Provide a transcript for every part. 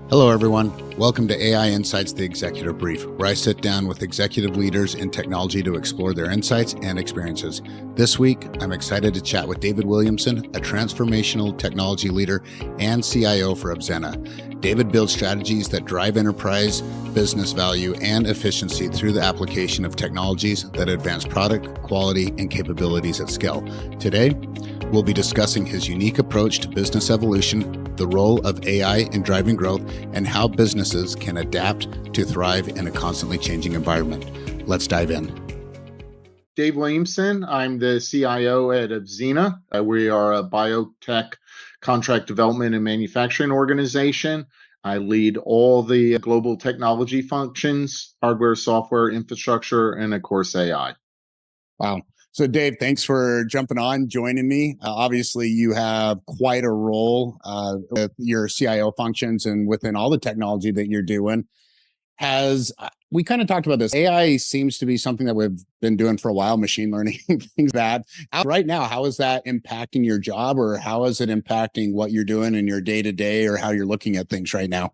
Hello, everyone. Welcome to AI Insights, the Executive Brief, where I sit down with executive leaders in technology to explore their insights and experiences. This week, I'm excited to chat with David Williamson, a transformational technology leader and CIO for Abzena. David builds strategies that drive enterprise business value and efficiency through the application of technologies that advance product, quality, and capabilities at scale. Today, we'll be discussing his unique approach to business evolution, the role of AI in driving growth, and how businesses can adapt to thrive in a constantly changing environment. Let's dive in. Dave Williamson. I'm the CIO at Abzena. We are a biotech contract development and manufacturing organization. I lead all the global technology functions, hardware, software, infrastructure, and of course, AI. Wow. So Dave, thanks for jumping on, joining me. Obviously, you have quite a role with your CIO functions and within all the technology that you're doing. We kind of talked about this. AI seems to be something that we've been doing for a while, machine learning, things that. Right now, how is that impacting your job, or how is it impacting what you're doing in your day-to-day, or how you're looking at things right now?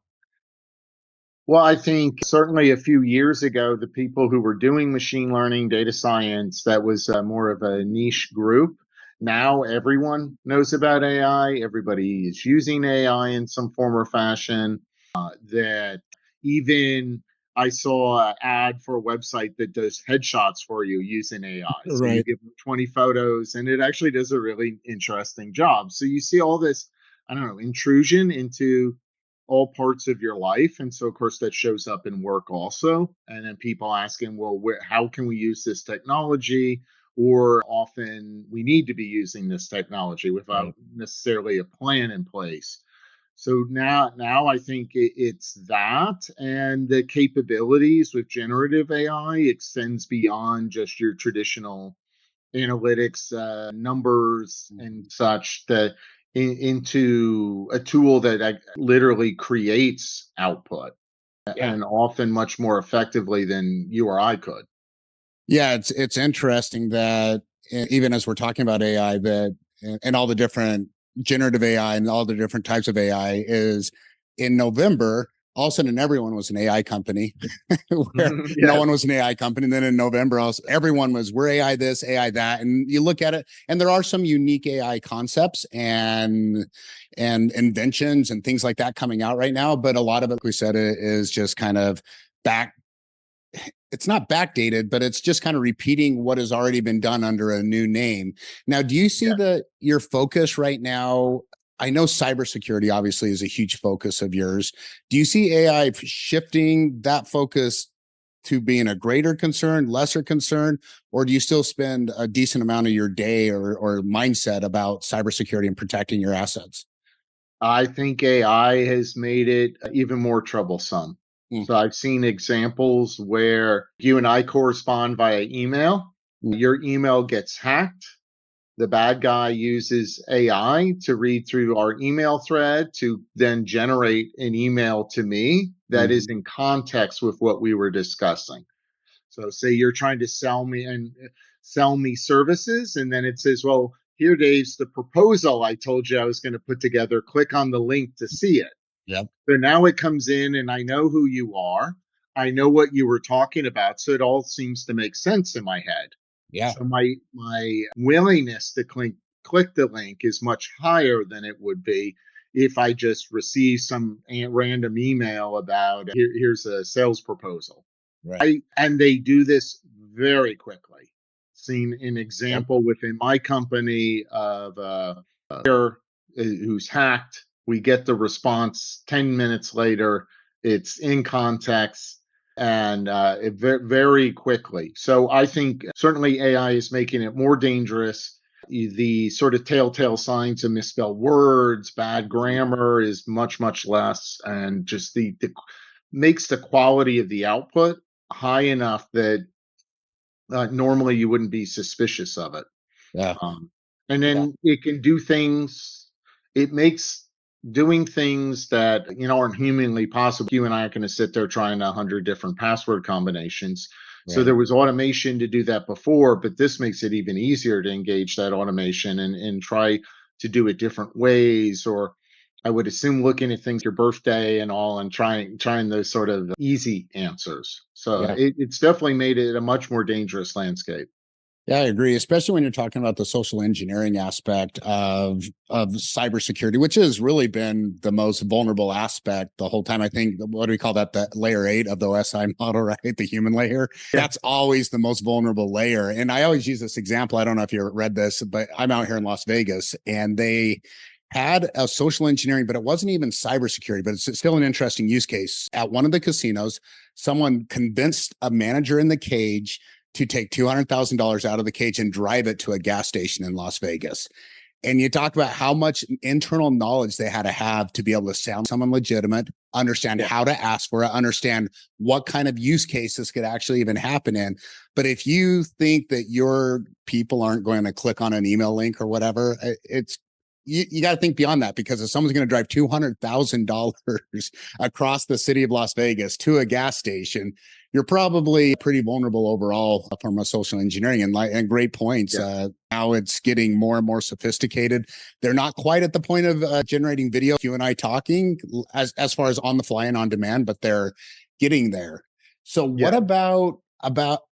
Well, I think certainly a few years ago, the people who were doing machine learning, data science, that was more of a niche group. Now everyone knows about AI. Everybody is using AI in some form or fashion. That even I saw an ad for a website that does headshots for you using AI. So you Right. give them 20 photos and it actually does a really interesting job. So you see all this, I don't know, intrusion into all parts of your life. And so, of course, that shows up in work also. And then people asking, well, how can we use this technology? Or often we need to be using this technology without Right. necessarily a plan in place. So now I think it's that, and the capabilities with generative AI extends beyond just your traditional analytics, numbers and such, that into a tool that literally creates output, Yeah. and often much more effectively than you or I could. Yeah, it's interesting that even as we're talking about AI, that and all the different generative AI and all the different types of AI is in November, all of a sudden everyone was an AI company, where no Yes. one was an AI company. And then in November, also, everyone was, we're AI this, AI that. And you look at it, and there are some unique AI concepts and inventions and things like that coming out right now. But a lot of it, like we said, it is just kind of back it's not backdated, but it's just kind of repeating what has already been done under a new name. Now, do you see that your focus right now? I know cybersecurity obviously is a huge focus of yours. Do you see AI shifting that focus to being a greater concern, lesser concern, or do you still spend a decent amount of your day or mindset about cybersecurity and protecting your assets? I think AI has made it even more troublesome. Mm, So I've seen examples where you and I correspond via email. mm, Your email gets hacked. The bad guy uses AI to read through our email thread to then generate an email to me that is mhm. in context with what we were discussing. So say you're trying to sell me services, and then it says, well, here, Dave's the proposal I told you I was going to put together. Click on the link to see it. Yep. So now it comes in and I know who you are. I know what you were talking about. So it all seems to make sense in my head. Yeah. So my willingness to click the link is much higher than it would be if I just receive some random email about here's a sales proposal. Right. And they do this very quickly. Seen an Yep. example within my company of who's hacked. We get the response 10 minutes later. It's in context and very quickly. So I think certainly AI is making it more dangerous. The sort of telltale signs of misspelled words, bad grammar is much less, and just the makes the quality of the output high enough that normally you wouldn't be suspicious of it. Yeah. Um, and Yeah. then it can do things, it makes doing things that aren't humanly possible. You and I are going to sit there trying 100 different password combinations. So Right. there was automation to do that before, but this makes it even easier to engage that automation and try to do it different ways, or I would assume looking at things, your birthday and all, and trying those sort of easy answers. So Yeah. it's definitely made it a much more dangerous landscape. Yeah, I agree, especially when you're talking about the social engineering aspect of cybersecurity, which has really been the most vulnerable aspect the whole time. I think, what do we call that? The layer 8 of the OSI model, right? The human layer. Yeah. That's always the most vulnerable layer. And I always use this example. I don't know if you read this, but I'm out here in Las Vegas, and they had a social engineering, but it wasn't even cybersecurity, but it's still an interesting use case. At one of the casinos, someone convinced a manager in the cage to take $200,000 out of the cage and drive it to a gas station in Las Vegas. And you talk about how much internal knowledge they had to have to be able to sound someone legitimate, understand how to ask for it, understand what kind of use cases could actually even happen in. But if you think that your people aren't going to click on an email link or whatever, it's you got to think beyond that, because if someone's going to drive $200,000 across the city of Las Vegas to a gas station, you're probably pretty vulnerable overall from a social engineering. And great points. Yeah. Now it's getting more and more sophisticated. They're not quite at the point of generating video, you and I talking, as far as on the fly and on demand, but they're getting there. So Yeah.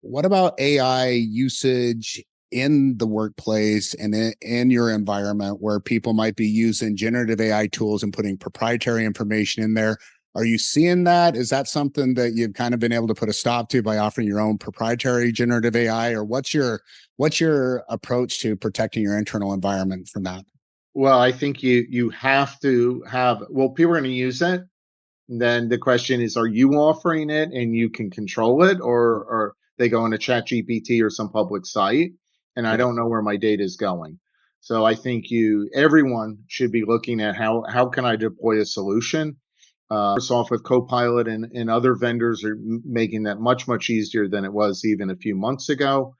what about AI usage in the workplace and in your environment, where people might be using generative AI tools and putting proprietary information in there? Are you seeing that? Is that something that you've kind of been able to put a stop to by offering your own proprietary generative AI? Or what's your approach to protecting your internal environment from that? Well, I think you have to have, well, people are going to use it. Then the question is, are you offering it and you can control it, or they go into Chat GPT or some public site, and I Right. don't know where my data is going. So I think everyone should be looking at how can I deploy a solution. Microsoft with Copilot and other vendors are making that much easier than it was even a few months ago.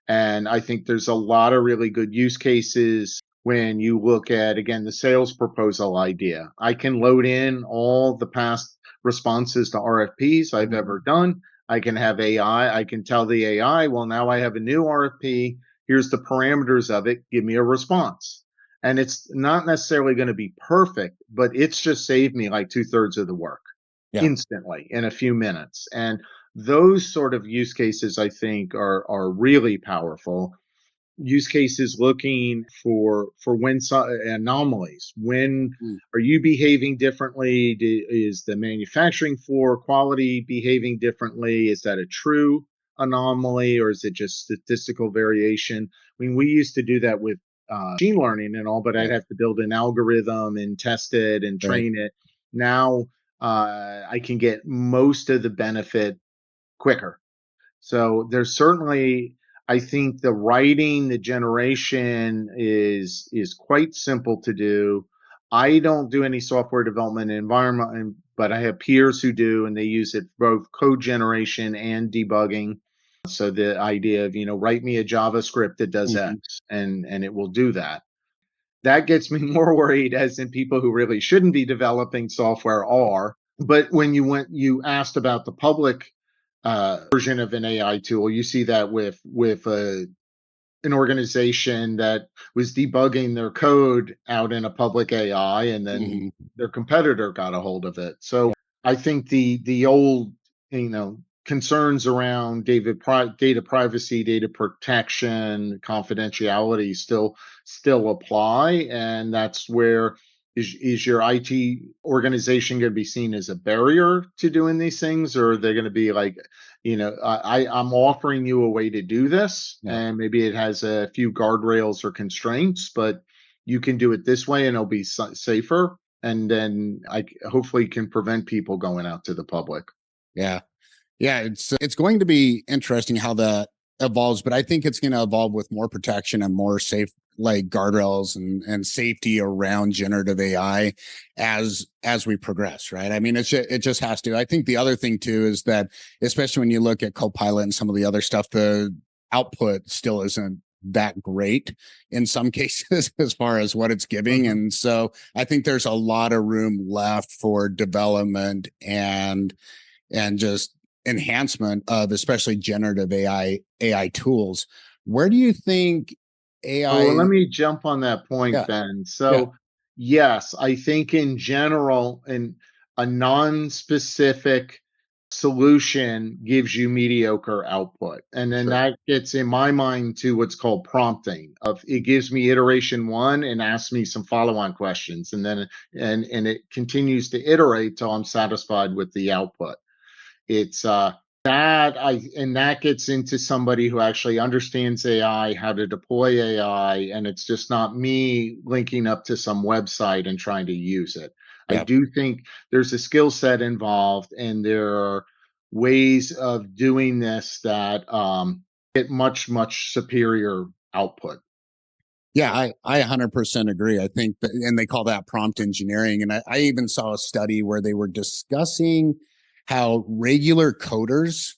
And I think there's a lot of really good use cases when you look at, again, the sales proposal idea. I can load in all the past responses to RFPs I've ever done. I can have AI. I can tell the AI, well, now I have a new RFP. Here's the parameters of it. Give me a response. And it's not necessarily going to be perfect, but it's just saved me like 2/3 of the work Yeah. instantly in a few minutes. And those sort of use cases, I think, are really powerful. Use cases looking for when anomalies. When Mm. are you behaving differently? Is the manufacturing floor quality behaving differently? Is that a true anomaly, or is it just statistical variation? I mean, we used to do that with machine learning and all, but I'd Right. have to build an algorithm and test it and Right. train it. Now I can get most of the benefit quicker. So there's certainly, I think the writing, the generation is quite simple to do. I don't do any software development environment, but I have peers who do, and they use it for both code generation and debugging. So the idea of, write me a JavaScript that does Mhm. X, and it will do that. That gets me more worried, as in people who really shouldn't be developing software are. But when you asked about the public version of an AI tool, you see that with an organization that was debugging their code out in a public AI, and then Mhm. their competitor got a hold of it. So I think the old, concerns around data privacy, data protection, confidentiality still apply, and that's where is your IT organization going to be seen as a barrier to doing these things, or are they going to be like, I'm offering you a way to do this, Yeah. and maybe it has a few guardrails or constraints, but you can do it this way, and it'll be safer, and then I hopefully can prevent people going out to the public. Yeah. Yeah, it's going to be interesting how that evolves, but I think it's going to evolve with more protection and more safe, like guardrails and safety around generative AI as we progress, right? I mean, it just has to. I think the other thing too is that, especially when you look at Copilot and some of the other stuff, the output still isn't that great in some cases as far as what it's giving. Mhm. And so I think there's a lot of room left for development and just enhancement of especially generative AI tools. Where do you think Oh, well, let AI? me jump on that point, Yeah, Ben. yeah, So Yes, I think in general, a non-specific solution gives you mediocre output. And then Sure. that gets in my mind to what's called prompting. Of it gives me iteration one and asks me some follow-on questions. And then and it continues to iterate till I'm satisfied with the output. It's that gets into somebody who actually understands AI, how to deploy AI, and it's just not me linking up to some website and trying to use it. I Yeah. do think there's a skill set involved, and there are ways of doing this that get much superior output. Yeah, I 100% agree. I think that, and they call that prompt engineering. And I even saw a study where they were discussing how regular coders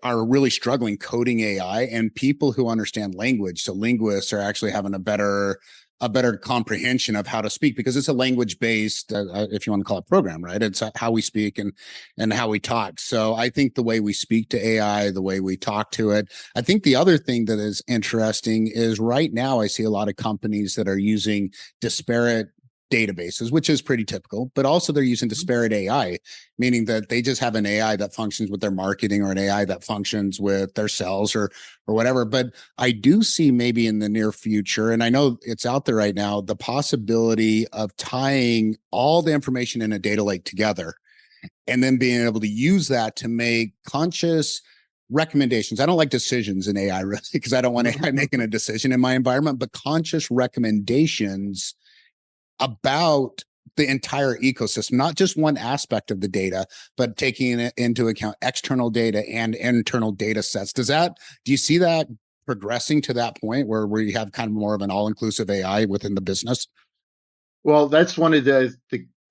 are really struggling coding AI, and people who understand language, so linguists, are actually having a better comprehension of how to speak, because it's a language based, if you want to call it, program, right? It's how we speak and how we talk. So I think the way we speak to AI, the way we talk to it. I think the other thing that is interesting is right now I see a lot of companies that are using disparate databases, which is pretty typical, but also they're using disparate AI, meaning that they just have an AI that functions with their marketing, or an AI that functions with their sales, or whatever. But I do see maybe in the near future, and I know it's out there right now, the possibility of tying all the information in a data lake together and then being able to use that to make conscious recommendations. I don't like decisions in AI really, because I don't want AI making a decision in my environment, but conscious recommendations about the entire ecosystem, not just one aspect of the data, but taking into account external data and internal data sets. Do you see that progressing to that point where we have kind of more of an all-inclusive AI within the business? Well, that's one of the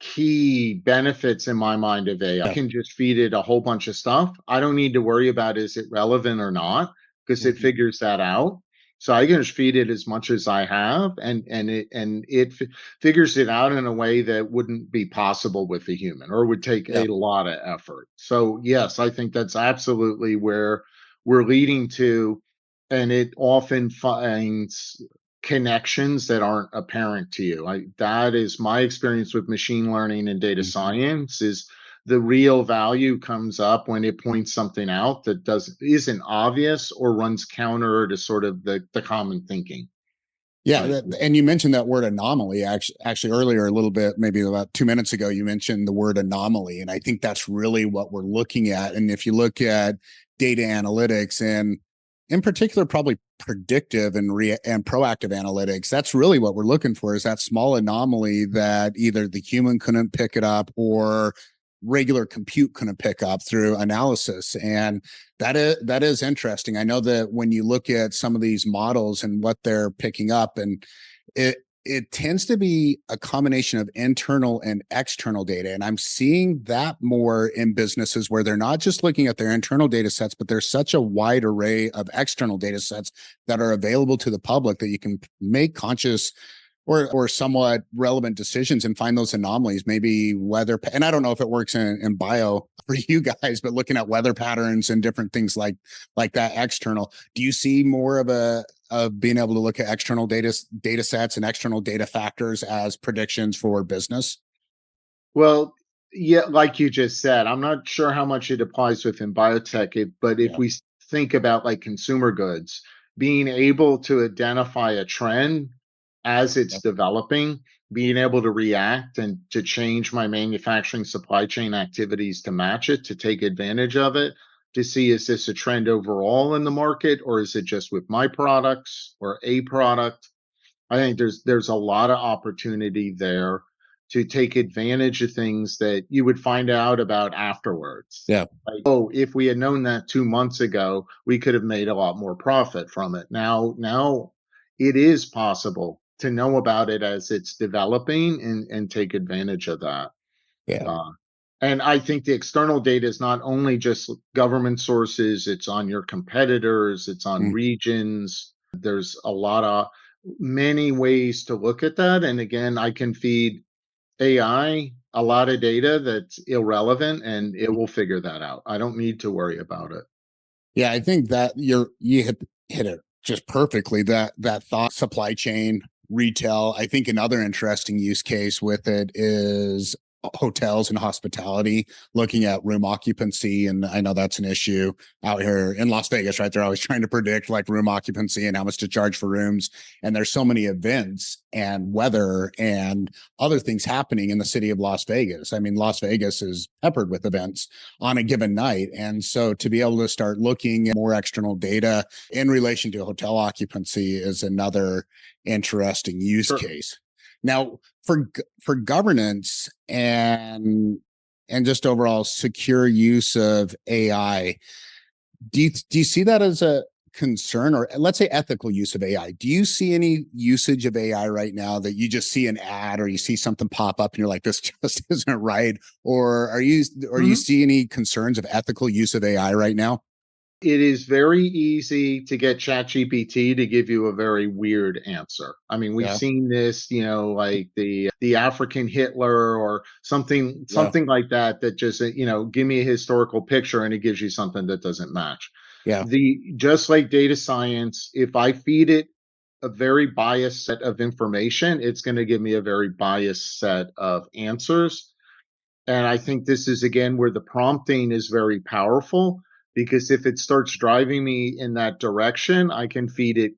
key benefits in my mind of AI. I Yeah. can just feed it a whole bunch of stuff. I don't need to worry about is it relevant or not, because it Mhm. figures that out. So I can just feed it as much as I have, and it figures it out in a way that wouldn't be possible with a human, or would take Yeah. a lot of effort. So yes, I think that's absolutely where we're leading to, and it often finds connections that aren't apparent to you. That is my experience with machine learning and data Mhm. science. Is the real value comes up when it points something out that isn't obvious or runs counter to sort of the common thinking. Yeah, Right. and you mentioned that word anomaly actually earlier a little bit, maybe about 2 minutes ago. You mentioned the word anomaly, and I think that's really what we're looking at. And if you look at data analytics, and in particular, probably predictive and proactive analytics, that's really what we're looking for, is that small anomaly that either the human couldn't pick it up, or regular compute couldn't pick up through analysis. And that is interesting. I know that when you look at some of these models and what they're picking up, and it tends to be a combination of internal and external data. And I'm seeing that more in businesses where they're not just looking at their internal data sets, but there's such a wide array of external data sets that are available to the public that you can make conscious or somewhat relevant decisions and find those anomalies, maybe weather. And I don't know if it works in bio for you guys, but looking at weather patterns and different things like that external. Do you see more of being able to look at external data sets and external data factors as predictions for business? Well, yeah, like you just said, I'm not sure how much it applies within biotech, but if Yeah. we think about like consumer goods, being able to identify a trend as it's Yep. developing, being able to react and to change my manufacturing supply chain activities to match it, to take advantage of it, to see is this a trend overall in the market, or is it just with my products or a product? I think there's a lot of opportunity there to take advantage of things that you would find out about afterwards. Yeah. Like, oh, if we had known that 2 months ago, we could have made a lot more profit from it. Now it is possible to know about it as it's developing and take advantage of that. Yeah. Uh, and I think the external data is not only just government sources, it's on your competitors, it's on Mm. regions. There's a lot of many ways to look at that. And again, I can feed AI a lot of data that's irrelevant and it will figure that out. I don't need to worry about it. Yeah, I think that you hit it just perfectly. That thought supply chain retail. I think another interesting use case with it is hotels and hospitality, looking at room occupancy. And I know that's an issue out here in Las Vegas, right? They're always trying to predict like room occupancy and how much to charge for rooms. And there's so many events and weather and other things happening in the city of Las Vegas. I mean, Las Vegas is peppered with events on a given night. And so to be able to start looking at more external data in relation to hotel occupancy is another interesting use Sure. case. Now, for governance and just overall secure use of AI, do you see that as a concern, or let's say ethical use of AI? Do you see any usage of AI right now that you just see an ad or you see something pop up and you're like, this just isn't right? Or you Mhm. see any concerns of ethical use of AI right now? It is very easy to get ChatGPT to give you a very weird answer. I mean, we've Yeah, seen this, like the African Hitler or something yeah, something like that that just give me a historical picture and it gives you something that doesn't match. yeah, The Just like data science, if I feed it a very biased set of information, it's going to give me a very biased set of answers. And I think this is again where the prompting is very powerful, because if it starts driving me in that direction, I can feed it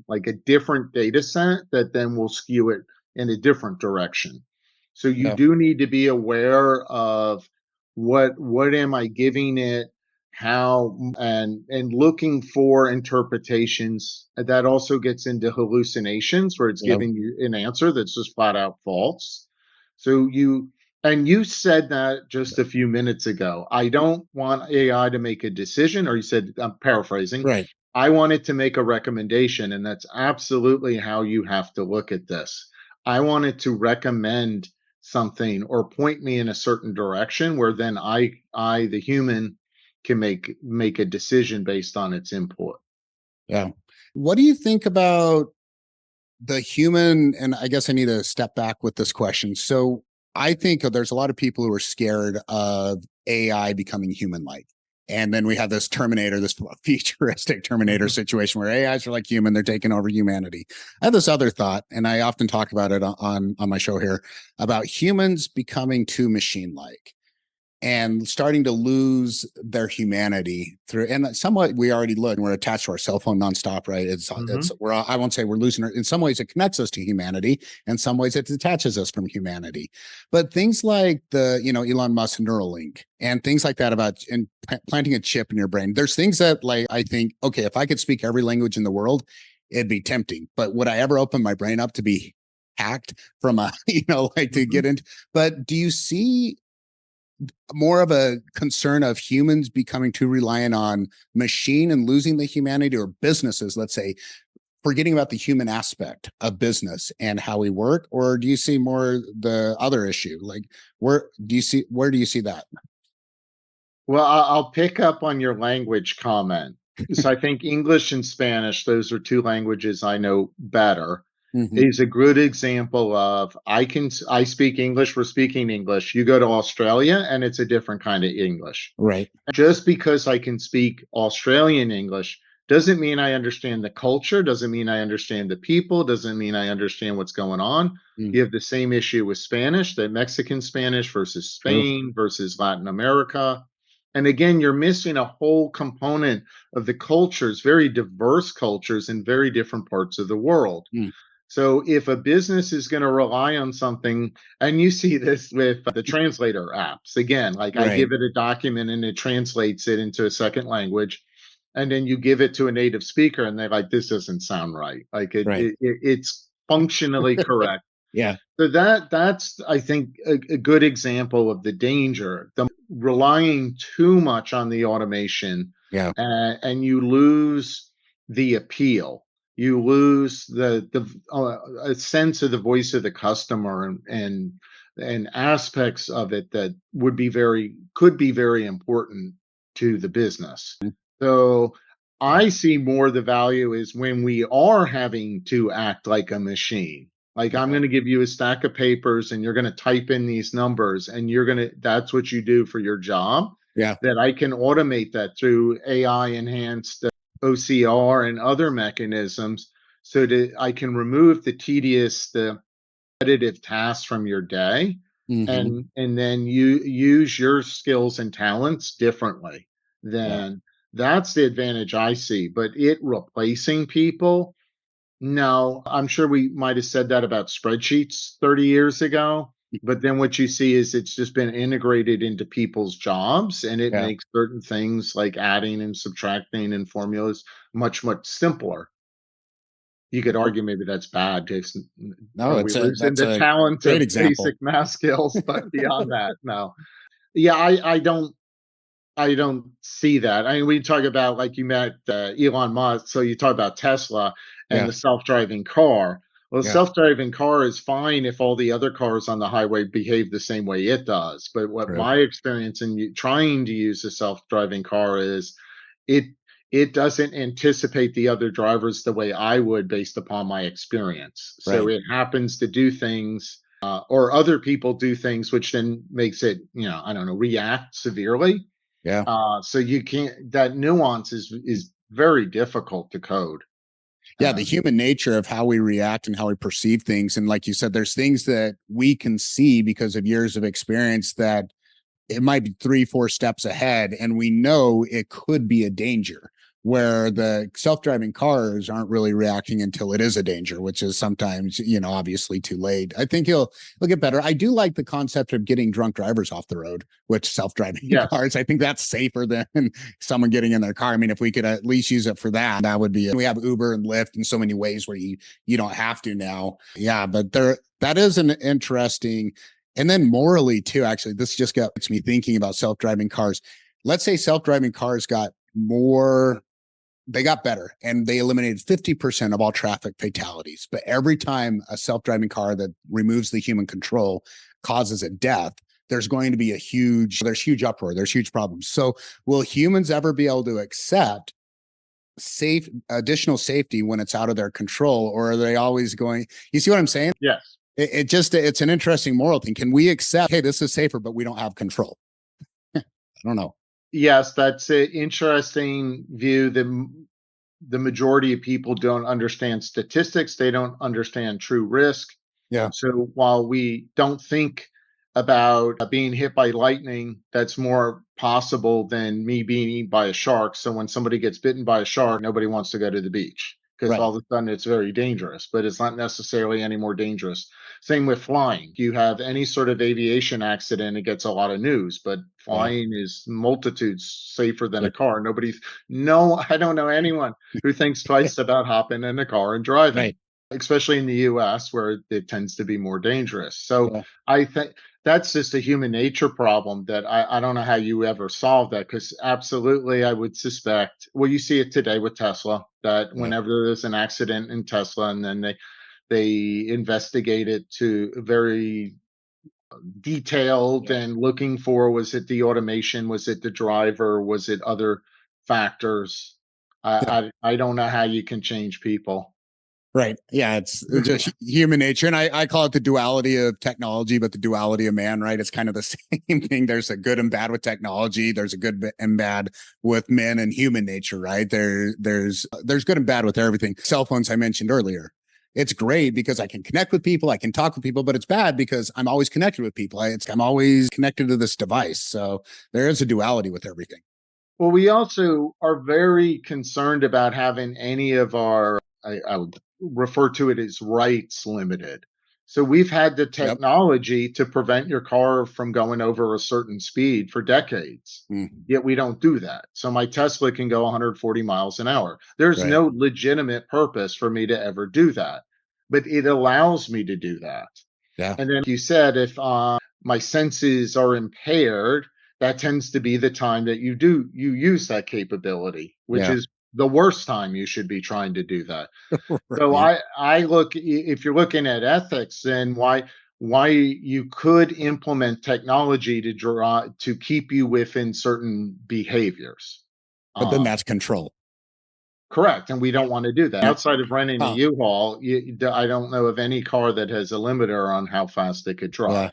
like a different data set that then will skew it in a different direction. So you yeah, do need to be aware of what am I giving it, how, and looking for interpretations. That also gets into hallucinations where it's yeah, giving you an answer that's just flat out false. So you said that just a few minutes ago. I don't want AI to make a decision, or you said, I'm paraphrasing, right. I want it to make a recommendation. And that's absolutely how you have to look at this. I want it to recommend something or point me in a certain direction where then the human, can make a decision based on its input. Yeah. What do you think about the human? And I guess I need to step back with this question. So I think there's a lot of people who are scared of AI becoming human like. And then we have this Terminator, this futuristic Terminator Mhm. situation where AIs are like human, they're taking over humanity. I have this other thought, and I often talk about it on my show here, about humans becoming too machine like and starting to lose their humanity through, and somewhat we already look, we're attached to our cell phone nonstop, right? It's Mhm. we're, I won't say we're losing in some ways it connects us to humanity, in some ways it detaches us from humanity. But things like the Elon Musk Neuralink and things like that about planting a chip in your brain, there's things that, like, I think, okay, if I could speak every language in the world, it'd be tempting, but would I ever open my brain up to be hacked from a like to Mhm. get into? But do you see more of a concern of humans becoming too reliant on machine and losing the humanity, or businesses, let's say, forgetting about the human aspect of business and how we work? Or do you see more the other issue? Like, where do you see that? Well, I'll pick up on your language comment. So I think English and Spanish, those are two languages I know better, Hmm. is a good example of I speak English, we're speaking English. You go to Australia and it's a different kind of English. Right. Just because I can speak Australian English doesn't mean I understand the culture, doesn't mean I understand the people, doesn't mean I understand what's going on. Mm, You have the same issue with Spanish, the Mexican Spanish versus true. Spain versus Latin America. And again, you're missing a whole component of the cultures, very diverse cultures in very different parts of the world. Mm, So if a business is going to rely on something, and you see this with the translator apps, again, like I right. give it a document and it translates it into a second language, and then you give it to a native speaker, and they're like, "This doesn't sound right." Like Right. it's functionally correct. Yeah. So that's I think a good example of the danger, the relying too much on the automation, Yeah. and you lose the appeal. You lose a sense of the voice of the customer, and aspects of it that could be very important to the business. Mm, So yeah. I see more the value is when we are having to act like a machine. Like, I'm Yeah. going to give you a stack of papers and you're going to type in these numbers, and that's what you do for your job. Yeah. That I can automate that through AI enhanced OCR and other mechanisms, so that I can remove the repetitive tasks from your day, Hmm. and then you use your skills and talents differently. Yeah. Then that's the advantage I see. But it replacing people, no, I'm sure we might have said that about spreadsheets 30 years ago. But then what you see is it's just been integrated into people's jobs, and it Yeah. makes certain things like adding and subtracting and formulas much, much simpler. You could argue maybe that's bad. No, Are we losing that's the a talent great of example. basic math skills? But beyond that, no. Yeah, I don't see that. I mean, we talk about, like, you met Elon Musk, so you talk about Tesla and Yeah. the self-driving car. Well, the Yeah. self-driving car is fine if all the other cars on the highway behave the same way it does. But what True. my experience in trying to use a self-driving car is, it it doesn't anticipate the other drivers the way I would based upon my experience. So Right. it happens to do things, or other people do things, which then makes it, I don't know, react severely. Yeah. So you can't. That nuance is very difficult to code. Yeah, the Uh, human nature of how we react and how we perceive things. And like you said, there's things that we can see because of years of experience that it might be 3, 4 steps ahead, and we know it could be a danger. Where the self-driving cars aren't really reacting until it is a danger, which is sometimes, obviously too late. I think he'll get better. I do like the concept of getting drunk drivers off the road with self-driving yes, cars. I think that's safer than someone getting in their car. I mean, if we could at least use it for that, that would be it. We have Uber and Lyft in so many ways where you don't have to now. Yeah, but that is an interesting. And then morally too, actually, this just gets me thinking about self-driving cars. Let's say self-driving cars got more, they got better and they eliminated 50% of all traffic fatalities. But every time a self-driving car that removes the human control causes a death, there's huge uproar, there's huge problems. So will humans ever be able to accept additional safety when it's out of their control, or are they always going, you see what I'm saying? yes, It's an interesting moral thing. Can we accept, hey, this is safer, but we don't have control? I don't know. yes. That's an interesting view. The majority of people don't understand statistics. They don't understand true risk. Yeah. So while we don't think about being hit by lightning, that's more possible than me being eaten by a shark. So when somebody gets bitten by a shark, nobody wants to go to the beach because Right. all of a sudden it's very dangerous, but it's not necessarily any more dangerous. Same with flying. You have any sort of aviation accident, it gets a lot of news, but Yeah. flying is multitudes safer than a Safe. car. No, I don't know anyone who thinks twice about hopping in a car and driving, Right. especially in the US where it tends to be more dangerous. So Yeah. I think that's just a human nature problem that I don't know how you ever solve that, because absolutely I would suspect, well, you see it today with Tesla, that Yeah. whenever there's an accident in Tesla and then they investigate it to very detailed Yeah. and looking for, was it the automation, was it the driver, was it other factors? Yeah. I don't know how you can change people. Right. Yeah. It's just human nature. And I call it the duality of technology, but the duality of man, right? It's kind of the same thing. There's a good and bad with technology. There's a good and bad with men and human nature, right? There's good and bad with everything. Cell phones I mentioned earlier. It's great because I can connect with people, I can talk with people, but it's bad because I'm always connected with people. I'm always connected to this device. So there is a duality with everything. Well, we also are very concerned about having any of our, I would refer to it as rights limited. So we've had the Yep. technology to prevent your car from going over a certain speed for decades. Mhm. Yet we don't do that. So my Tesla can go 140 miles an hour. There's Right. no legitimate purpose for me to ever do that, but it allows me to do that. Yeah. And then you said, if my senses are impaired, that tends to be the time that you use that capability, which Yeah. is the worst time you should be trying to do that. So Right. I look, if you're looking at ethics, then why you could implement technology to keep you within certain behaviors. But then Uh, that's control. Correct, and we don't want to do that. Outside of renting a Huh. U-Haul, I don't know of any car that has a limiter on how fast they could Yeah. drive.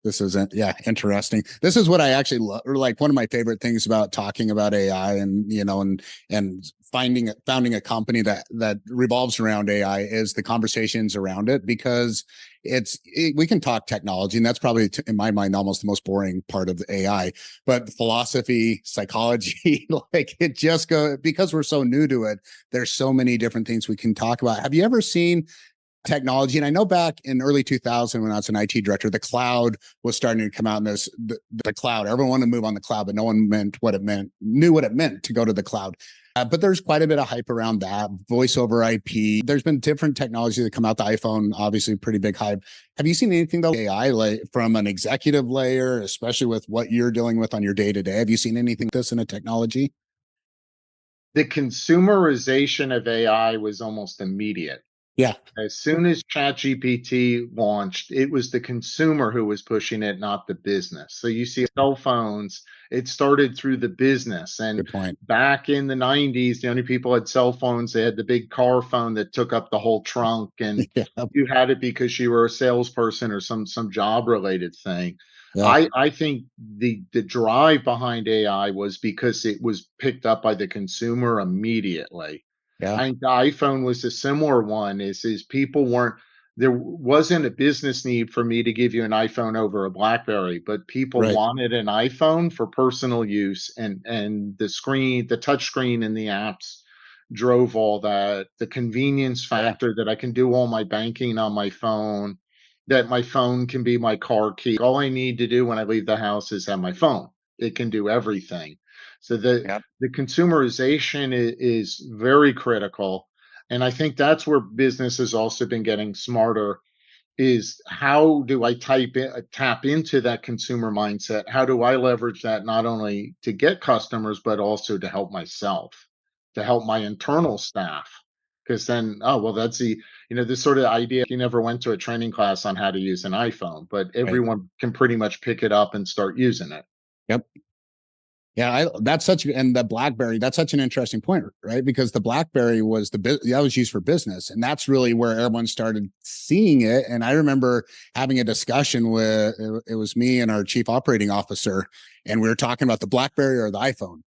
This isn't, yeah, interesting. This is what I actually love, or like one of my favorite things about talking about AI, and and founding a company that revolves around AI is the conversations around it, because we can talk technology, and that's probably in my mind almost the most boring part of the AI, but philosophy, psychology, like it just go, because we're so new to it, there's so many different things we can talk about. Have you ever seen technology? And I know back in early 2000 when I was an IT director, the cloud was starting to come out, and the cloud, everyone wanted to move on the cloud, but no one knew what it meant to go to the cloud. But there's quite a bit of hype around that. Voice over IP. There's been different technology that come out. The iPhone, obviously, pretty big hype. Have you seen anything though AI, like from an executive layer, especially with what you're dealing with on your day to day? Have you seen anything this in a technology? The consumerization of AI was almost immediate. Yeah, As soon as ChatGPT launched, it was the consumer who was pushing it, not the business. So you see cell phones, it started through the business. And good point. back in the 90s, the only people had cell phones, they had the big car phone that took up the whole trunk. And Yeah, you had it because you were a salesperson or some job related thing. yeah, I think the drive behind AI was because it was picked up by the consumer immediately. yeah. I think the iPhone was a similar one, is people weren't, there wasn't a business need for me to give you an iPhone over a BlackBerry, but people Right. wanted an iPhone for personal use, and the touch screen and the apps drove all that. The convenience Yeah. factor that I can do all my banking on my phone, that my phone can be my car key. All I need to do when I leave the house is have my phone. It can do everything. So Yeah. the consumerization is very critical, and I think that's where business has also been getting smarter, is how do I tap into that consumer mindset? How do I leverage that not only to get customers, but also to help myself, to help my internal staff? Because then, oh, well, that's this sort of idea. You never went to a training class on how to use an iPhone, but Right. everyone can pretty much pick it up and start using it. Yep. Yeah, that's and the BlackBerry, that's such an interesting point, right? Because the BlackBerry was that was used for business, and that's really where everyone started seeing it. And I remember having a discussion with it was me and our chief operating officer, and we were talking about the BlackBerry or the iPhone.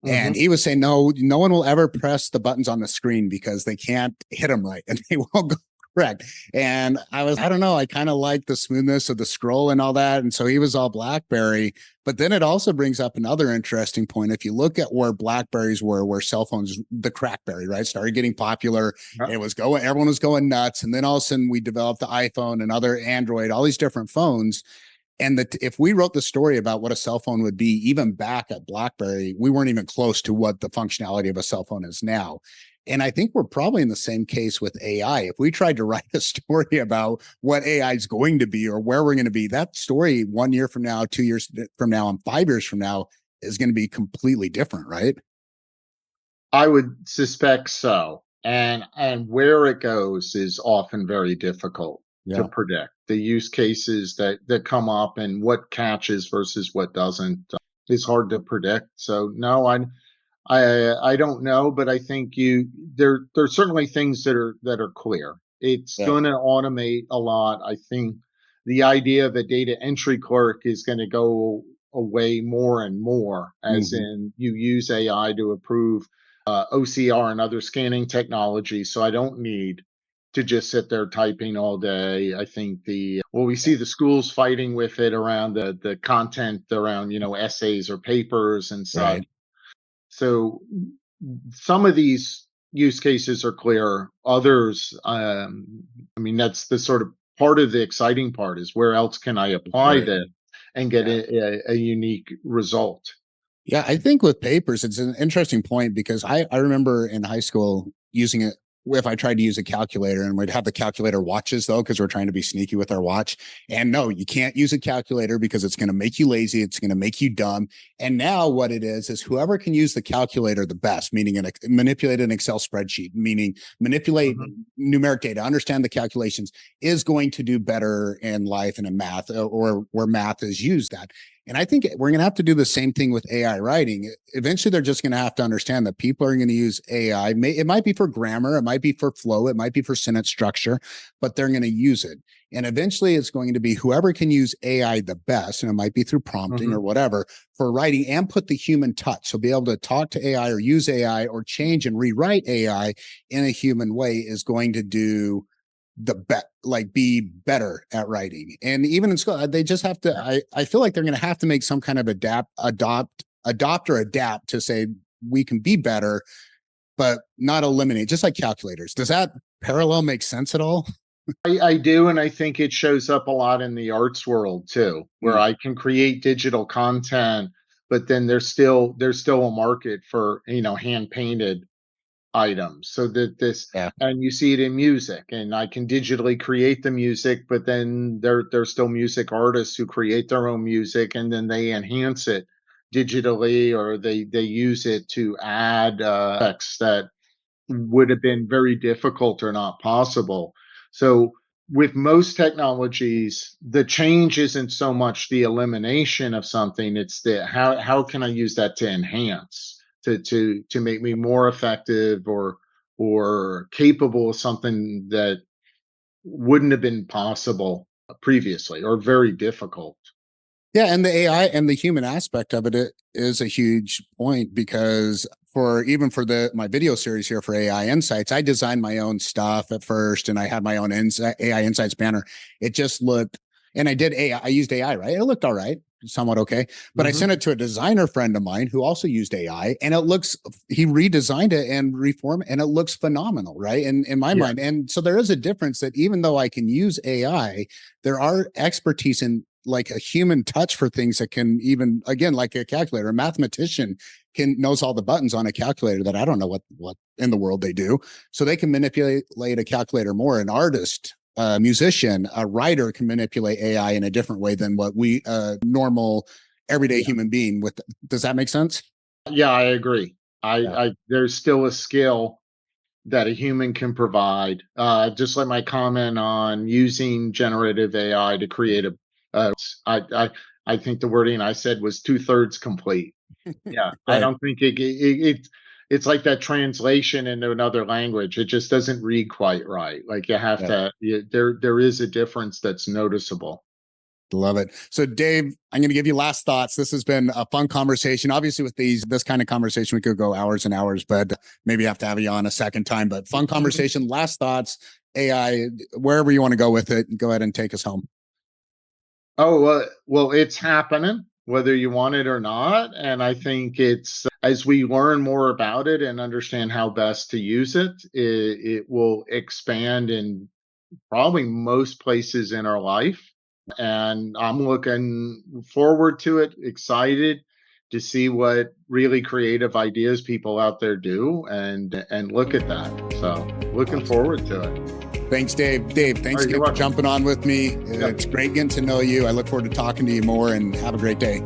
And Mhm. he was saying, no one will ever press the buttons on the screen because they can't hit them right and they won't go correct. And I don't know, I kind of like the smoothness of the scroll and all that. And so he was all BlackBerry. But then it also brings up another interesting point. If you look at where Blackberries were, where cell phones, the Crackberry, right, started getting popular, Yep. it was going, everyone was going nuts. And then all of a sudden we developed the iPhone and other Android, all these different phones. And that if we wrote the story about what a cell phone would be, even back at BlackBerry, we weren't even close to what the functionality of a cell phone is now. And I think we're probably in the same case with AI. If we tried to write a story about what AI is going to be or where we're going to be, that story 1 year from now, 2 years from now, and 5 years from now is going to be completely different, right? I would suspect so. And where it goes is often very difficult to Yeah. predict. The use cases that come up and what catches versus what doesn't is hard to predict. So no, I don't know, but I think there's certainly things that are clear. It's Yeah. going to automate a lot. I think the idea of a data entry clerk is going to go away more and more, as Mm-hmm. in you use AI to approve OCR and other scanning technology. So I don't need to just sit there typing all day. I think we see the schools fighting with it around the content around essays or papers and such. Right. So some of these use cases are clear. Others, I mean, that's the sort of part of the exciting part, is where else can I apply Right. this and get Yeah. a unique result? Yeah, I think with papers, it's an interesting point because I remember in high school using it if I tried to use a calculator, and we'd have the calculator watches though, because we're trying to be sneaky with our watch. And no, you can't use a calculator because it's going to make you lazy. It's going to make you dumb. And now what it is whoever can use the calculator the best, meaning manipulate an Excel spreadsheet, meaning manipulate Mhm. numeric data, understand the calculations, is going to do better in life and in math, or where math is used at. And I think we're going to have to do the same thing with AI writing. Eventually, they're just going to have to understand that people are going to use AI. It might be for grammar, it might be for flow, it might be for sentence structure, but they're going to use it. And eventually, it's going to be whoever can use AI the best, and it might be through prompting or whatever, for writing and put the human touch. So be able to talk to AI or use AI or change and rewrite AI in a human way is going to do be better at writing. And even in school, they just have to, I feel like they're going to have to make some kind of adopt or adapt to say we can be better, but not eliminate, just like calculators. Does that parallel make sense at all? I do, and I think it shows up a lot in the arts world too, where I can create digital content, but then there's still a market for, hand painted items. So that and you see it in music, and I can digitally create the music, but then there's still music artists who create their own music, and then they enhance it digitally, or they use it to add effects that would have been very difficult or not possible. So with most technologies, the change isn't so much the elimination of something, it's the how can I use that to enhance, to make me more effective or capable of something that wouldn't have been possible previously, or very difficult. Yeah, and the AI and the human aspect of it is a huge point, because for my video series here for AI Insights, I designed my own stuff at first, and I had my own AI Insights banner. It just looked, and I did AI. I used AI, right? It looked all right, somewhat okay. But I sent it to a designer friend of mine who also used AI, and he redesigned it and reformed, and it looks phenomenal, right? And in my mind, and so there is a difference that even though I can use AI, there are expertise in like a human touch for things that can, even again, like a calculator, a mathematician knows all the buttons on a calculator that I don't know what in the world they do. So they can manipulate a calculator more. An artist, a musician, a writer can manipulate AI in a different way than what we normal everyday human being with. Does that make sense? Yeah, I agree. I there's still a skill that a human can provide. Just like my comment on using generative AI to create I think the wording I said was 2/3 complete. Yeah, I Right. don't think it's like that translation into another language. It just doesn't read quite right. Like you have Yeah. to, there is a difference that's noticeable. Love it. So, Dave, I'm going to give you last thoughts. This has been a fun conversation. Obviously, with this kind of conversation, we could go hours and hours, but maybe have to have you on a second time. But fun conversation. Last thoughts. AI, wherever you want to go with it, go ahead and take us home. Oh, well, it's happening whether you want it or not. And I think it's as we learn more about it and understand how best to use it, it will expand in probably most places in our life. And I'm looking forward to it, excited to see what really creative ideas people out there do, and look at that. So looking Awesome. forward to it. Thanks, Dave. Dave, All thanks right, you're again for welcome. jumping on with me. Yep. It's great getting to know you. I look forward to talking to you more, and have a great day.